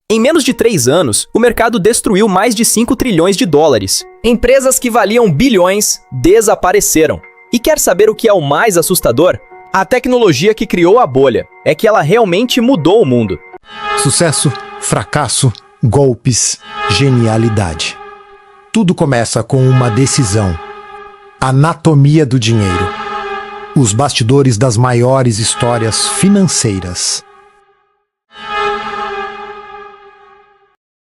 Em menos de 3 anos, o mercado destruiu mais de 5 trilhões de dólares. Empresas que valiam bilhões desapareceram. E quer saber o que é o mais assustador? A tecnologia que criou a bolha é que ela realmente mudou o mundo. Sucesso, fracasso, golpes, genialidade. Tudo começa com uma decisão. Anatomia do dinheiro. Os bastidores das maiores histórias financeiras.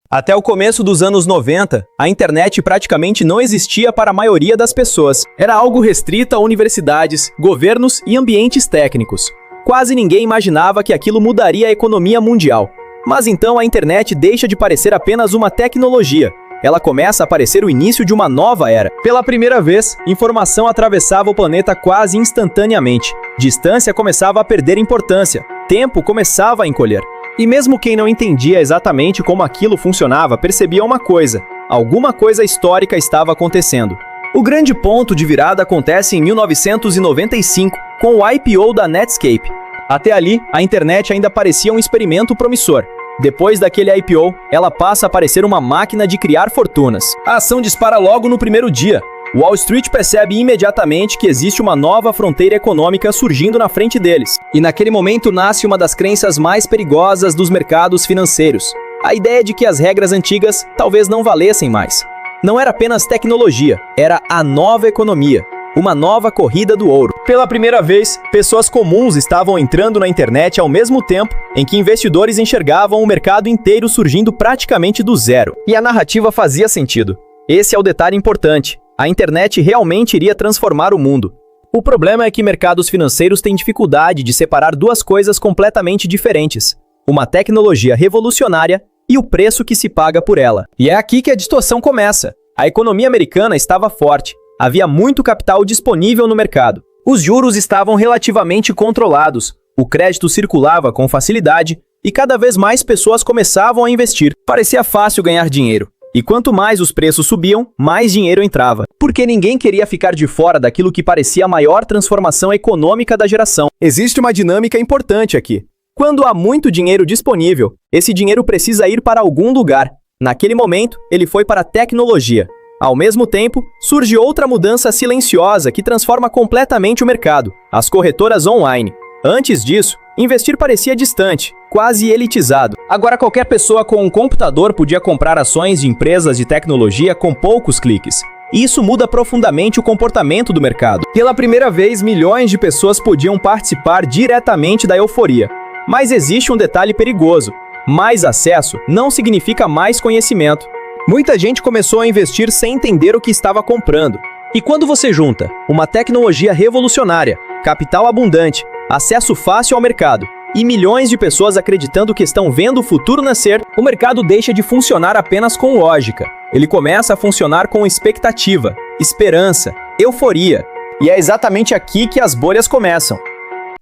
Até o começo dos anos 90, a internet praticamente não existia para a maioria das pessoas. Era algo restrito a universidades, governos e ambientes técnicos. Quase ninguém imaginava que aquilo mudaria a economia mundial. Mas então a internet deixa de parecer apenas uma tecnologia. Ela começa a parecer o início de uma nova era. Pela primeira vez, informação atravessava o planeta quase instantaneamente. Distância começava a perder importância. Tempo começava a encolher. E mesmo quem não entendia exatamente como aquilo funcionava, percebia uma coisa: alguma coisa histórica estava acontecendo. O grande ponto de virada acontece em 1995, com o IPO da Netscape. Até ali, a internet ainda parecia um experimento promissor. Depois daquele IPO, ela passa a parecer uma máquina de criar fortunas. A ação dispara logo no primeiro dia. Wall Street percebe imediatamente que existe uma nova fronteira econômica surgindo na frente deles. E naquele momento nasce uma das crenças mais perigosas dos mercados financeiros. A ideia de que as regras antigas talvez não valessem mais. Não era apenas tecnologia, era a nova economia. Uma nova corrida do ouro. Pela primeira vez, pessoas comuns estavam entrando na internet ao mesmo tempo em que investidores enxergavam o mercado inteiro surgindo praticamente do zero. E a narrativa fazia sentido. Esse é o detalhe importante. A internet realmente iria transformar o mundo. O problema é que mercados financeiros têm dificuldade de separar duas coisas completamente diferentes: uma tecnologia revolucionária e o preço que se paga por ela. E é aqui que a distorção começa. A economia americana estava forte. Havia muito capital disponível no mercado. Os juros estavam relativamente controlados. O crédito circulava com facilidade e cada vez mais pessoas começavam a investir. Parecia fácil ganhar dinheiro. E quanto mais os preços subiam, mais dinheiro entrava. Porque ninguém queria ficar de fora daquilo que parecia a maior transformação econômica da geração. Existe uma dinâmica importante aqui. Quando há muito dinheiro disponível, esse dinheiro precisa ir para algum lugar. Naquele momento, ele foi para a tecnologia. Ao mesmo tempo, surge outra mudança silenciosa que transforma completamente o mercado: as corretoras online. Antes disso, investir parecia distante, quase elitizado. Agora qualquer pessoa com um computador podia comprar ações de empresas de tecnologia com poucos cliques. E isso muda profundamente o comportamento do mercado. Pela primeira vez, milhões de pessoas podiam participar diretamente da euforia. Mas existe um detalhe perigoso: mais acesso não significa mais conhecimento. Muita gente começou a investir sem entender o que estava comprando. E quando você junta uma tecnologia revolucionária, capital abundante, acesso fácil ao mercado e milhões de pessoas acreditando que estão vendo o futuro nascer, o mercado deixa de funcionar apenas com lógica. Ele começa a funcionar com expectativa, esperança, euforia. E é exatamente aqui que as bolhas começam.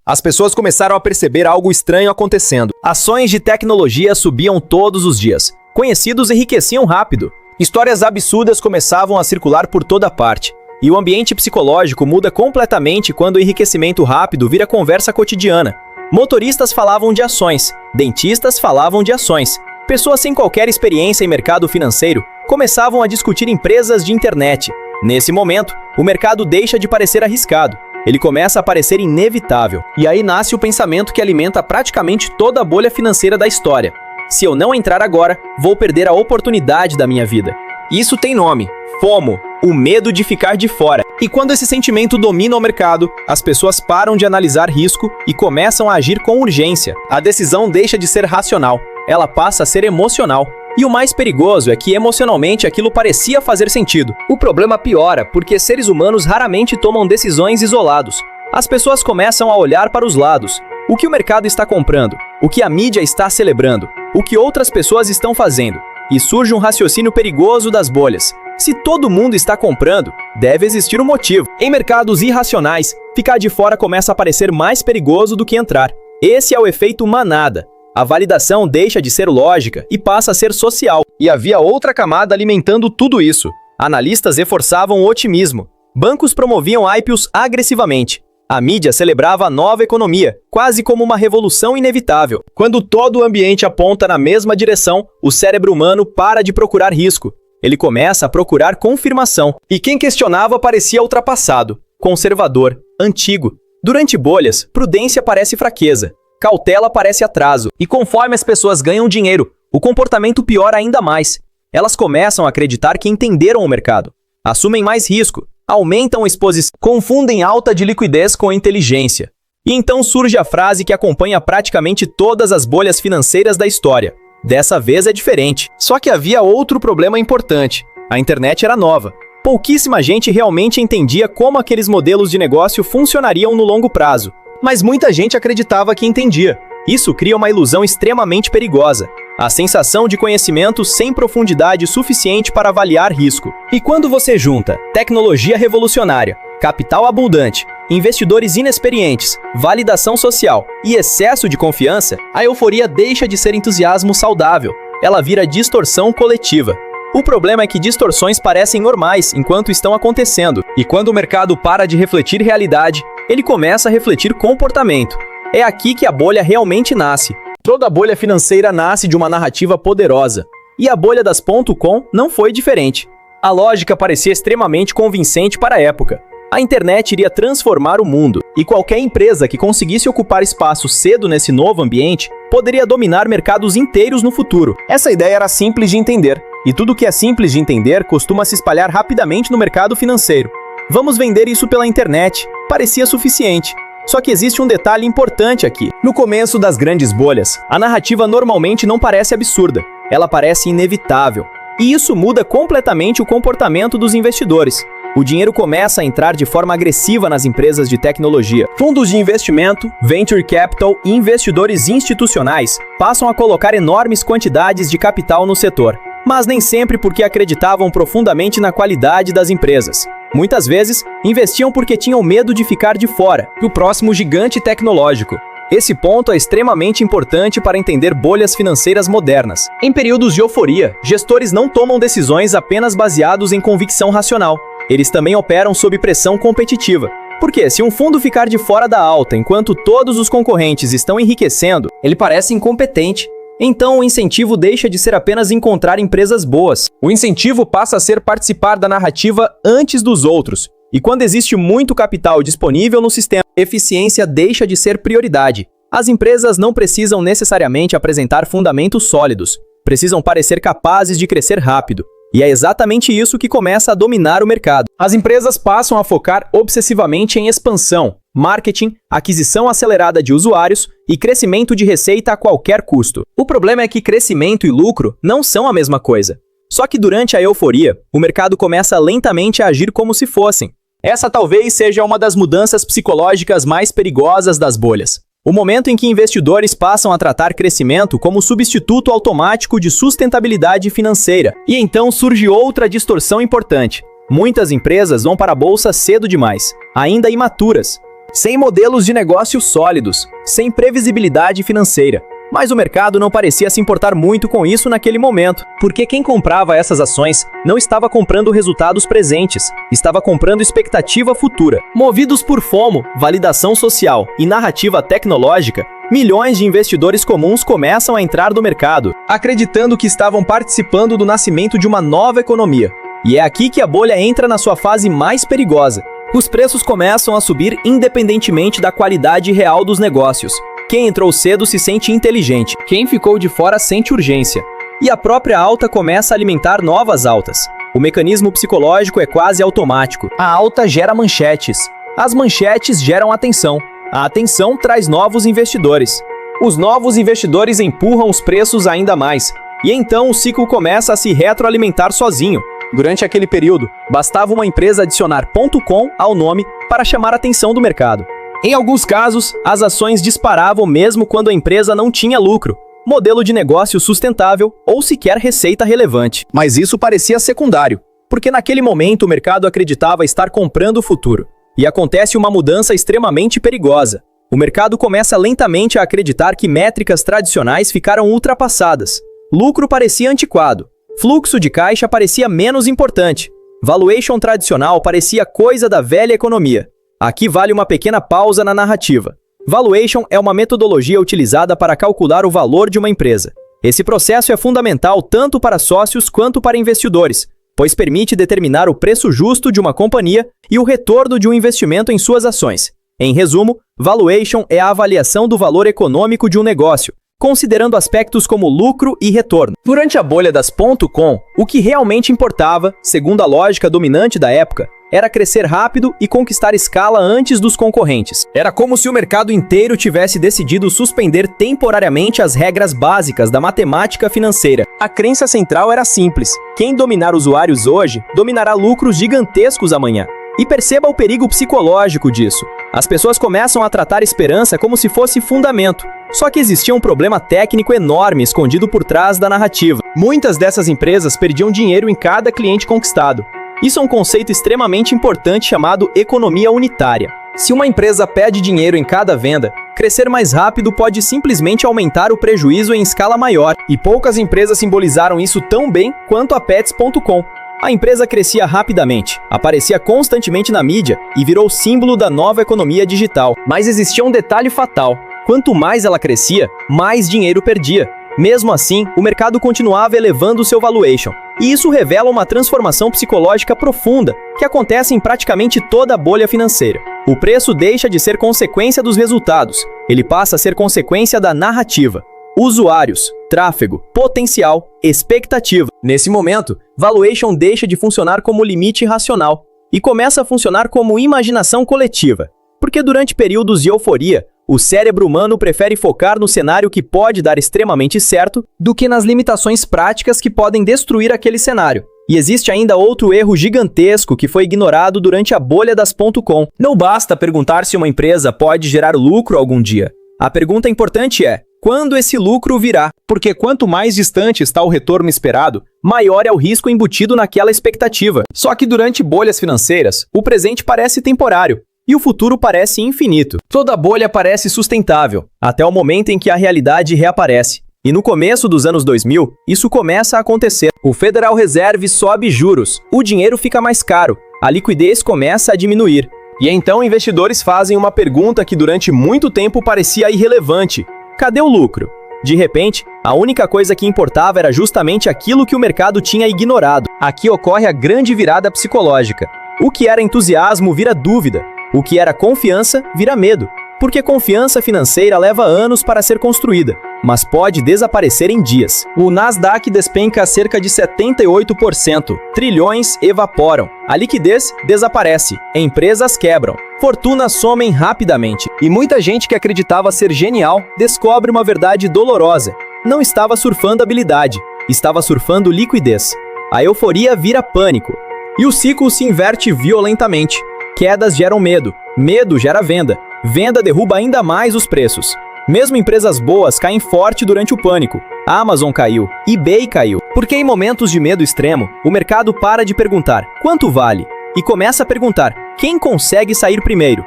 As pessoas começaram a perceber algo estranho acontecendo. Ações de tecnologia subiam todos os dias. Conhecidos enriqueciam rápido. Histórias absurdas começavam a circular por toda parte. E o ambiente psicológico muda completamente quando o enriquecimento rápido vira conversa cotidiana. Motoristas falavam de ações, dentistas falavam de ações. Pessoas sem qualquer experiência em mercado financeiro começavam a discutir empresas de internet. Nesse momento, o mercado deixa de parecer arriscado. Ele começa a parecer inevitável. E aí nasce o pensamento que alimenta praticamente toda a bolha financeira da história: se eu não entrar agora, vou perder a oportunidade da minha vida. Isso tem nome: FOMO, o medo de ficar de fora. E quando esse sentimento domina o mercado, as pessoas param de analisar risco e começam a agir com urgência. A decisão deixa de ser racional, ela passa a ser emocional. E o mais perigoso é que emocionalmente aquilo parecia fazer sentido. O problema piora porque seres humanos raramente tomam decisões isolados. As pessoas começam a olhar para os lados. O que o mercado está comprando? O que a mídia está celebrando? O que outras pessoas estão fazendo? E surge um raciocínio perigoso das bolhas. Se todo mundo está comprando, deve existir um motivo. Em mercados irracionais, ficar de fora começa a parecer mais perigoso do que entrar. Esse é o efeito manada. A validação deixa de ser lógica e passa a ser social. E havia outra camada alimentando tudo isso. Analistas reforçavam o otimismo. Bancos promoviam IPOs agressivamente. A mídia celebrava a nova economia, quase como uma revolução inevitável. Quando todo o ambiente aponta na mesma direção, o cérebro humano para de procurar risco. Ele começa a procurar confirmação. E quem questionava parecia ultrapassado, conservador, antigo. Durante bolhas, prudência parece fraqueza, cautela parece atraso. E conforme as pessoas ganham dinheiro, o comportamento piora ainda mais. Elas começam a acreditar que entenderam o mercado, assumem mais risco, aumentam a exposição, confundem alta de liquidez com inteligência. E então surge a frase que acompanha praticamente todas as bolhas financeiras da história. Dessa vez é diferente. Só que havia outro problema importante. A internet era nova. Pouquíssima gente realmente entendia como aqueles modelos de negócio funcionariam no longo prazo. Mas muita gente acreditava que entendia. Isso cria uma ilusão extremamente perigosa. A sensação de conhecimento sem profundidade suficiente para avaliar risco. E quando você junta tecnologia revolucionária, capital abundante, investidores inexperientes, validação social e excesso de confiança, a euforia deixa de ser entusiasmo saudável. Ela vira distorção coletiva. O problema é que distorções parecem normais enquanto estão acontecendo. E quando o mercado para de refletir realidade, ele começa a refletir comportamento. É aqui que a bolha realmente nasce. Toda bolha financeira nasce de uma narrativa poderosa. E a bolha das .com não foi diferente. A lógica parecia extremamente convincente para a época. A internet iria transformar o mundo, e qualquer empresa que conseguisse ocupar espaço cedo nesse novo ambiente poderia dominar mercados inteiros no futuro. Essa ideia era simples de entender, e tudo que é simples de entender costuma se espalhar rapidamente no mercado financeiro. Vamos vender isso pela internet. Parecia suficiente. Só que existe um detalhe importante aqui. No começo das grandes bolhas, a narrativa normalmente não parece absurda, ela parece inevitável. E isso muda completamente o comportamento dos investidores. O dinheiro começa a entrar de forma agressiva nas empresas de tecnologia. Fundos de investimento, venture capital e investidores institucionais passam a colocar enormes quantidades de capital no setor, mas nem sempre porque acreditavam profundamente na qualidade das empresas. Muitas vezes, investiam porque tinham medo de ficar de fora do próximo gigante tecnológico. Esse ponto é extremamente importante para entender bolhas financeiras modernas. Em períodos de euforia, gestores não tomam decisões apenas baseados em convicção racional. Eles também operam sob pressão competitiva. Porque se um fundo ficar de fora da alta enquanto todos os concorrentes estão enriquecendo, ele parece incompetente. Então o incentivo deixa de ser apenas encontrar empresas boas. O incentivo passa a ser participar da narrativa antes dos outros. E quando existe muito capital disponível no sistema, eficiência deixa de ser prioridade. As empresas não precisam necessariamente apresentar fundamentos sólidos. Precisam parecer capazes de crescer rápido. E é exatamente isso que começa a dominar o mercado. As empresas passam a focar obsessivamente em expansão, marketing, aquisição acelerada de usuários e crescimento de receita a qualquer custo. O problema é que crescimento e lucro não são a mesma coisa. Só que durante a euforia, o mercado começa lentamente a agir como se fossem. Essa talvez seja uma das mudanças psicológicas mais perigosas das bolhas. O momento em que investidores passam a tratar crescimento como substituto automático de sustentabilidade financeira. E então surge outra distorção importante. Muitas empresas vão para a bolsa cedo demais, ainda imaturas, sem modelos de negócio sólidos, sem previsibilidade financeira. Mas o mercado não parecia se importar muito com isso naquele momento, porque quem comprava essas ações não estava comprando resultados presentes, estava comprando expectativa futura. Movidos por FOMO, validação social e narrativa tecnológica, milhões de investidores comuns começam a entrar no mercado, acreditando que estavam participando do nascimento de uma nova economia. E é aqui que a bolha entra na sua fase mais perigosa. Os preços começam a subir independentemente da qualidade real dos negócios. Quem entrou cedo se sente inteligente, quem ficou de fora sente urgência. E a própria alta começa a alimentar novas altas. O mecanismo psicológico é quase automático. A alta gera manchetes. As manchetes geram atenção. A atenção traz novos investidores. Os novos investidores empurram os preços ainda mais. E então o ciclo começa a se retroalimentar sozinho. Durante aquele período, bastava uma empresa adicionar .com ao nome para chamar a atenção do mercado. Em alguns casos, as ações disparavam mesmo quando a empresa não tinha lucro, modelo de negócio sustentável ou sequer receita relevante. Mas isso parecia secundário, porque naquele momento o mercado acreditava estar comprando o futuro. E acontece uma mudança extremamente perigosa. O mercado começa lentamente a acreditar que métricas tradicionais ficaram ultrapassadas. Lucro parecia antiquado. Fluxo de caixa parecia menos importante. Valuation tradicional parecia coisa da velha economia. Aqui vale uma pequena pausa na narrativa. Valuation é uma metodologia utilizada para calcular o valor de uma empresa. Esse processo é fundamental tanto para sócios quanto para investidores, pois permite determinar o preço justo de uma companhia e o retorno de um investimento em suas ações. Em resumo, valuation é a avaliação do valor econômico de um negócio, considerando aspectos como lucro e retorno. Durante a bolha das .com, o que realmente importava, segundo a lógica dominante da época, era crescer rápido e conquistar escala antes dos concorrentes. Era como se o mercado inteiro tivesse decidido suspender temporariamente as regras básicas da matemática financeira. A crença central era simples: quem dominar usuários hoje, dominará lucros gigantescos amanhã. E perceba o perigo psicológico disso. As pessoas começam a tratar esperança como se fosse fundamento. Só que existia um problema técnico enorme escondido por trás da narrativa. Muitas dessas empresas perdiam dinheiro em cada cliente conquistado. Isso é um conceito extremamente importante chamado economia unitária. Se uma empresa perde dinheiro em cada venda, crescer mais rápido pode simplesmente aumentar o prejuízo em escala maior. E poucas empresas simbolizaram isso tão bem quanto a Pets.com. A empresa crescia rapidamente, aparecia constantemente na mídia e virou símbolo da nova economia digital. Mas existia um detalhe fatal: quanto mais ela crescia, mais dinheiro perdia. Mesmo assim, o mercado continuava elevando seu valuation. E isso revela uma transformação psicológica profunda que acontece em praticamente toda a bolha financeira. O preço deixa de ser consequência dos resultados, ele passa a ser consequência da narrativa. Usuários, tráfego, potencial, expectativa. Nesse momento, valuation deixa de funcionar como limite racional e começa a funcionar como imaginação coletiva. Porque durante períodos de euforia, o cérebro humano prefere focar no cenário que pode dar extremamente certo do que nas limitações práticas que podem destruir aquele cenário. E existe ainda outro erro gigantesco que foi ignorado durante a bolha das .com. Não basta perguntar se uma empresa pode gerar lucro algum dia. A pergunta importante é: quando esse lucro virá? Porque quanto mais distante está o retorno esperado, maior é o risco embutido naquela expectativa. Só que durante bolhas financeiras, o presente parece temporário e o futuro parece infinito. Toda bolha parece sustentável, até o momento em que a realidade reaparece. E no começo dos anos 2000, isso começa a acontecer. O Federal Reserve sobe juros, o dinheiro fica mais caro, a liquidez começa a diminuir. E então investidores fazem uma pergunta que durante muito tempo parecia irrelevante: cadê o lucro? De repente, a única coisa que importava era justamente aquilo que o mercado tinha ignorado. Aqui ocorre a grande virada psicológica. O que era entusiasmo vira dúvida. O que era confiança vira medo. Porque confiança financeira leva anos para ser construída, mas pode desaparecer em dias. O Nasdaq despenca cerca de 78%. Trilhões evaporam. A liquidez desaparece. Empresas quebram. Fortunas somem rapidamente. E muita gente que acreditava ser genial descobre uma verdade dolorosa. Não estava surfando habilidade, estava surfando liquidez. A euforia vira pânico. E o ciclo se inverte violentamente. Quedas geram medo. Medo gera venda. Venda derruba ainda mais os preços. Mesmo empresas boas caem forte durante o pânico. A Amazon caiu, eBay caiu. Porque em momentos de medo extremo, o mercado para de perguntar quanto vale e começa a perguntar quem consegue sair primeiro.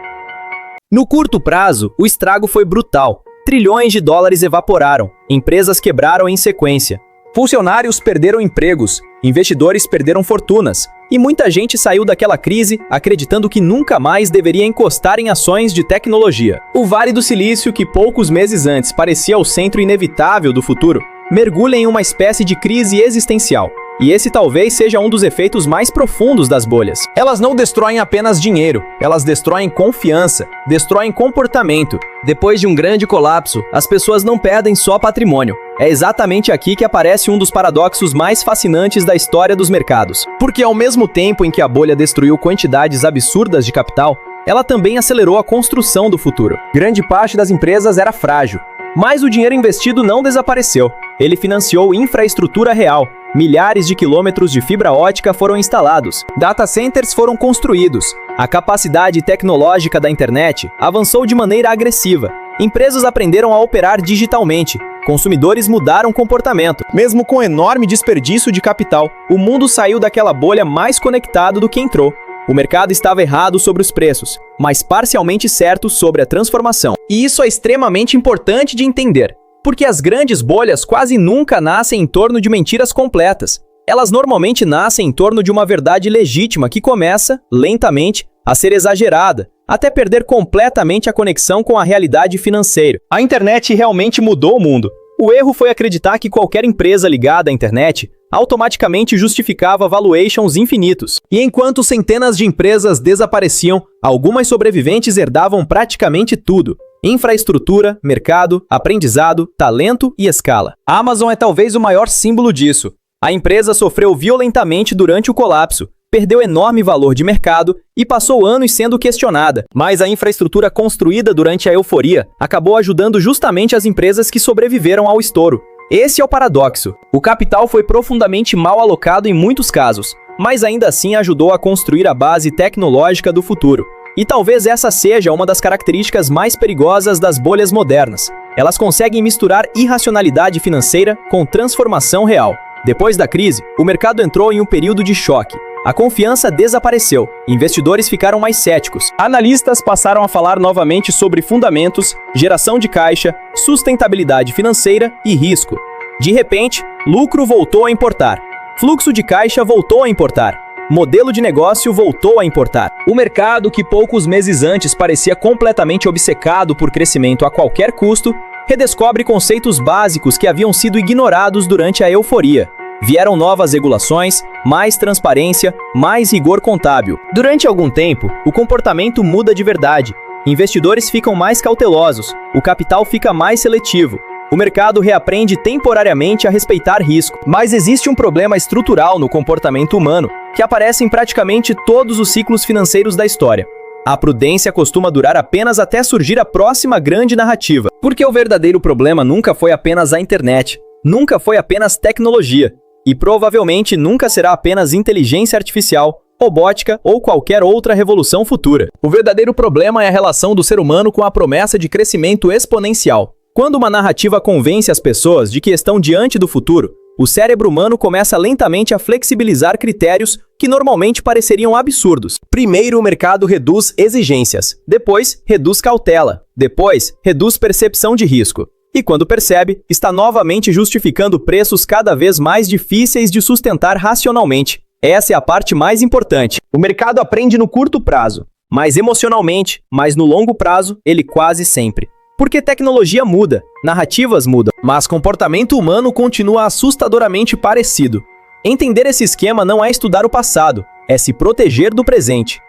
No curto prazo, o estrago foi brutal. Trilhões de dólares evaporaram, empresas quebraram em sequência. Funcionários perderam empregos, investidores perderam fortunas. E muita gente saiu daquela crise acreditando que nunca mais deveria encostar em ações de tecnologia. O Vale do Silício, que poucos meses antes parecia o centro inevitável do futuro, mergulha em uma espécie de crise existencial. E esse talvez seja um dos efeitos mais profundos das bolhas. Elas não destroem apenas dinheiro, elas destroem confiança, destroem comportamento. Depois de um grande colapso, as pessoas não perdem só patrimônio. É exatamente aqui que aparece um dos paradoxos mais fascinantes da história dos mercados. Porque ao mesmo tempo em que a bolha destruiu quantidades absurdas de capital, ela também acelerou a construção do futuro. Grande parte das empresas era frágil, mas o dinheiro investido não desapareceu. Ele financiou infraestrutura real. Milhares de quilômetros de fibra ótica foram instalados. Data centers foram construídos. A capacidade tecnológica da internet avançou de maneira agressiva. Empresas aprenderam a operar digitalmente. Consumidores mudaram comportamento. Mesmo com enorme desperdício de capital, o mundo saiu daquela bolha mais conectado do que entrou. O mercado estava errado sobre os preços, mas parcialmente certo sobre a transformação. E isso é extremamente importante de entender, porque as grandes bolhas quase nunca nascem em torno de mentiras completas. Elas normalmente nascem em torno de uma verdade legítima que começa, lentamente, a ser exagerada, até perder completamente a conexão com a realidade financeira. A internet realmente mudou o mundo. O erro foi acreditar que qualquer empresa ligada à internet automaticamente justificava valuations infinitos. E enquanto centenas de empresas desapareciam, algumas sobreviventes herdavam praticamente tudo: infraestrutura, mercado, aprendizado, talento e escala. A Amazon é talvez o maior símbolo disso. A empresa sofreu violentamente durante o colapso, perdeu enorme valor de mercado e passou anos sendo questionada. Mas a infraestrutura construída durante a euforia acabou ajudando justamente as empresas que sobreviveram ao estouro. Esse é o paradoxo. O capital foi profundamente mal alocado em muitos casos, mas ainda assim ajudou a construir a base tecnológica do futuro. E talvez essa seja uma das características mais perigosas das bolhas modernas. Elas conseguem misturar irracionalidade financeira com transformação real. Depois da crise, o mercado entrou em um período de choque. A confiança desapareceu, investidores ficaram mais céticos, analistas passaram a falar novamente sobre fundamentos, geração de caixa, sustentabilidade financeira e risco. De repente, lucro voltou a importar, fluxo de caixa voltou a importar, modelo de negócio voltou a importar. O mercado, que poucos meses antes parecia completamente obcecado por crescimento a qualquer custo, redescobre conceitos básicos que haviam sido ignorados durante a euforia. Vieram novas regulações, mais transparência, mais rigor contábil. Durante algum tempo, o comportamento muda de verdade. Investidores ficam mais cautelosos, o capital fica mais seletivo. O mercado reaprende temporariamente a respeitar risco. Mas existe um problema estrutural no comportamento humano, que aparece em praticamente todos os ciclos financeiros da história. A prudência costuma durar apenas até surgir a próxima grande narrativa. Porque o verdadeiro problema nunca foi apenas a internet, nunca foi apenas tecnologia. E provavelmente nunca será apenas inteligência artificial, robótica ou qualquer outra revolução futura. O verdadeiro problema é a relação do ser humano com a promessa de crescimento exponencial. Quando uma narrativa convence as pessoas de que estão diante do futuro, o cérebro humano começa lentamente a flexibilizar critérios que normalmente pareceriam absurdos. Primeiro, o mercado reduz exigências, depois reduz cautela, depois reduz percepção de risco. E quando percebe, está novamente justificando preços cada vez mais difíceis de sustentar racionalmente. Essa é a parte mais importante. O mercado aprende no curto prazo, mas emocionalmente, mas no longo prazo, ele quase sempre. Porque tecnologia muda, narrativas mudam, mas comportamento humano continua assustadoramente parecido. Entender esse esquema não é estudar o passado, é se proteger do presente.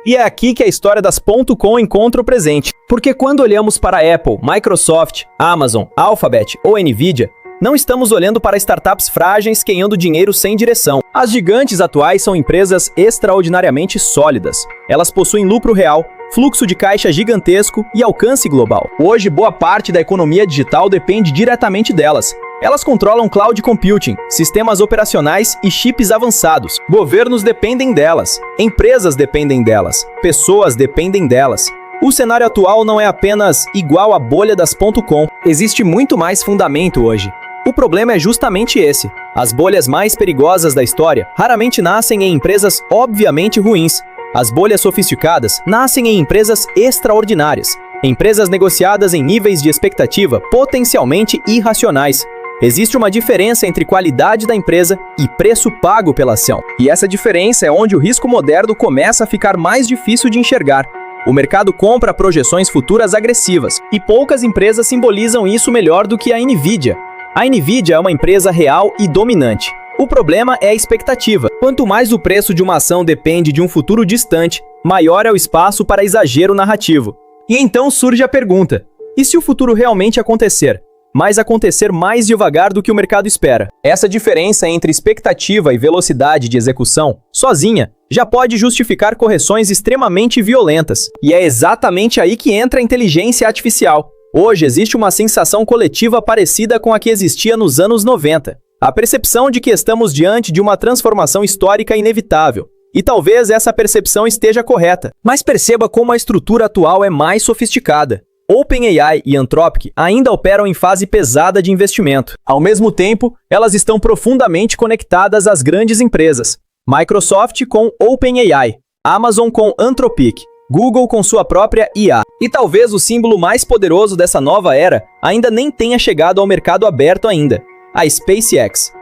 E é aqui que a história das .com encontra o presente. Porque quando olhamos para a Apple, Microsoft, Amazon, Alphabet ou Nvidia, não estamos olhando para startups frágeis queimando dinheiro sem direção. As gigantes atuais são empresas extraordinariamente sólidas. Elas possuem lucro real, fluxo de caixa gigantesco e alcance global. Hoje, boa parte da economia digital depende diretamente delas. Elas controlam cloud computing, sistemas operacionais e chips avançados. Governos dependem delas, empresas dependem delas, pessoas dependem delas. O cenário atual não é apenas igual à bolha das .com, existe muito mais fundamento hoje. O problema é justamente esse. As bolhas mais perigosas da história raramente nascem em empresas obviamente ruins. As bolhas sofisticadas nascem em empresas extraordinárias, empresas negociadas em níveis de expectativa potencialmente irracionais. Existe uma diferença entre qualidade da empresa e preço pago pela ação. E essa diferença é onde o risco moderno começa a ficar mais difícil de enxergar. O mercado compra projeções futuras agressivas, e poucas empresas simbolizam isso melhor do que a Nvidia. A Nvidia é uma empresa real e dominante. O problema é a expectativa. Quanto mais o preço de uma ação depende de um futuro distante, maior é o espaço para exagero narrativo. E então surge a pergunta: e se o futuro realmente acontecer? Mas acontecer mais devagar do que o mercado espera? Essa diferença entre expectativa e velocidade de execução, sozinha, já pode justificar correções extremamente violentas. E é exatamente aí que entra a inteligência artificial. Hoje existe uma sensação coletiva parecida com a que existia nos anos 90. A percepção de que estamos diante de uma transformação histórica inevitável. E talvez essa percepção esteja correta. Mas perceba como a estrutura atual é mais sofisticada. OpenAI e Anthropic ainda operam em fase pesada de investimento. Ao mesmo tempo, elas estão profundamente conectadas às grandes empresas. Microsoft com OpenAI, Amazon com Anthropic, Google com sua própria IA. E talvez o símbolo mais poderoso dessa nova era ainda nem tenha chegado ao mercado aberto ainda: a SpaceX.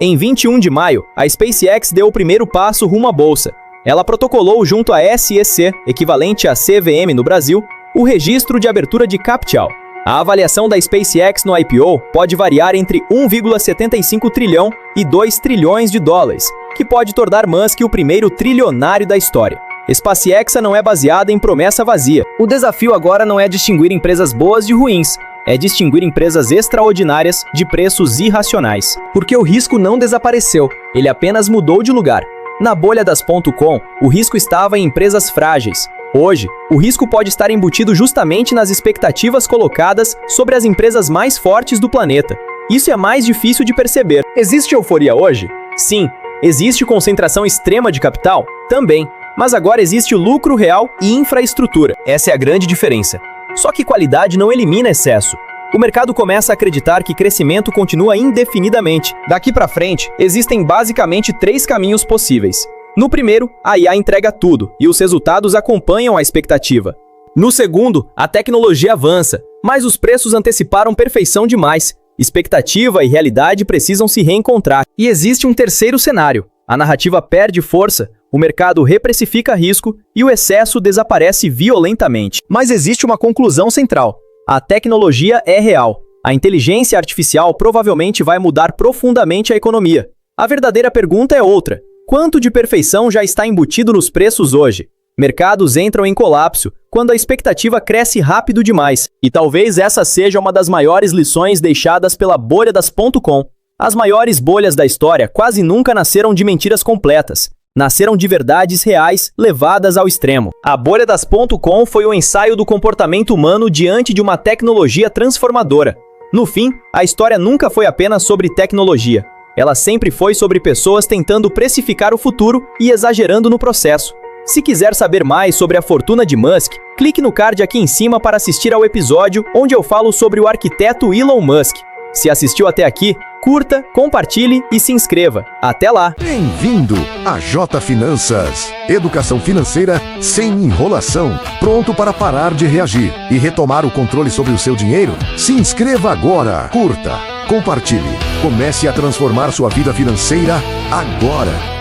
Em 21 de maio, a SpaceX deu o primeiro passo rumo à bolsa. Ela protocolou junto à SEC, equivalente à CVM no Brasil, o registro de abertura de capital. A avaliação da SpaceX no IPO pode variar entre 1,75 trilhão e 2 trilhões de dólares, que pode tornar Musk o primeiro trilionário da história. SpaceX não é baseada em promessa vazia. O desafio agora não é distinguir empresas boas de ruins, é distinguir empresas extraordinárias de preços irracionais. Porque o risco não desapareceu, ele apenas mudou de lugar. Na bolha das .com, o risco estava em empresas frágeis. Hoje, o risco pode estar embutido justamente nas expectativas colocadas sobre as empresas mais fortes do planeta. Isso é mais difícil de perceber. Existe euforia hoje? Sim. Existe concentração extrema de capital? Também. Mas agora existe o lucro real e infraestrutura. Essa é a grande diferença. Só que qualidade não elimina excesso. O mercado começa a acreditar que crescimento continua indefinidamente. Daqui para frente, existem basicamente 3 caminhos possíveis. No primeiro, a IA entrega tudo e os resultados acompanham a expectativa. No segundo, a tecnologia avança, mas os preços anteciparam perfeição demais. Expectativa e realidade precisam se reencontrar. E existe um terceiro cenário. A narrativa perde força, o mercado reprecifica risco e o excesso desaparece violentamente. Mas existe uma conclusão central. A tecnologia é real. A inteligência artificial provavelmente vai mudar profundamente a economia. A verdadeira pergunta é outra. Quanto de perfeição já está embutido nos preços hoje? Mercados entram em colapso quando a expectativa cresce rápido demais. E talvez essa seja uma das maiores lições deixadas pela bolha das .com. As maiores bolhas da história quase nunca nasceram de mentiras completas. Nasceram de verdades reais levadas ao extremo. A bolha das .com foi o ensaio do comportamento humano diante de uma tecnologia transformadora. No fim, a história nunca foi apenas sobre tecnologia. Ela sempre foi sobre pessoas tentando precificar o futuro e exagerando no processo. Se quiser saber mais sobre a fortuna de Musk, clique no card aqui em cima para assistir ao episódio onde eu falo sobre o arquiteto Elon Musk. Se assistiu até aqui, curta, compartilhe e se inscreva. Até lá! Bem-vindo a J Finanças. Educação financeira sem enrolação. Pronto para parar de reagir e retomar o controle sobre o seu dinheiro? Se inscreva agora. Curta, compartilhe. Comece a transformar sua vida financeira agora.